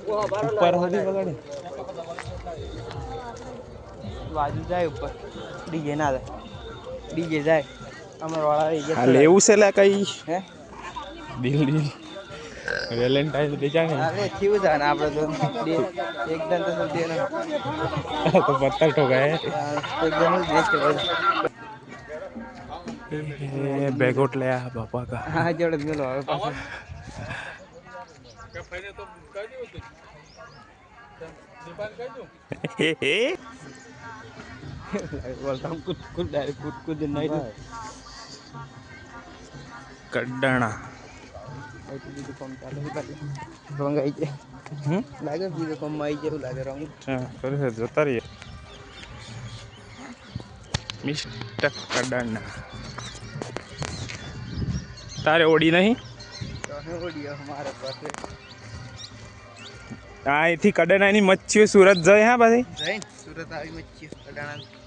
ऊपर होती बगड़े बाजू जाए ऊपर डीजे ना जाए डीजे जाए अमर वाला હા લેવું છે લે કઈ હે દિલ દિલ વેલેન્ટાઇન ડે જાને અરે થયું છે ને આપણે તો એકદમ તો સમજે ને તો પત્તર ઠોકાય એકદમ જ દેખ બેગોટ ले आ बापा का હા જોડે જ મેલો હવે પાછો બોલતા હું કુદ કુદ ડાયરેક્ટ કુદ કુદ નહીં તો કડાણા એટલું બીજું કામ ચાલે છે પાછું રંગ આવી જાય લાગે બીજું કામમાં આવી જાય એવું લાગે રંગ હા કરે જોતા રહીએ મિસ્ટર કડાણા તારે ઓડી નહીં અમારે પાસે આ અહીંથી કડાણાની મચ્છીઓ સુરત જાય હા પછી જઈને સુરત આવી મચ્છી કડાણા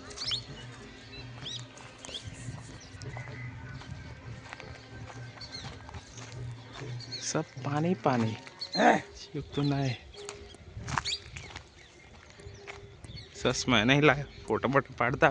सब पानी पानी शिव तो नहीं सस में नहीं लाया फोटो बोटो पाड़ता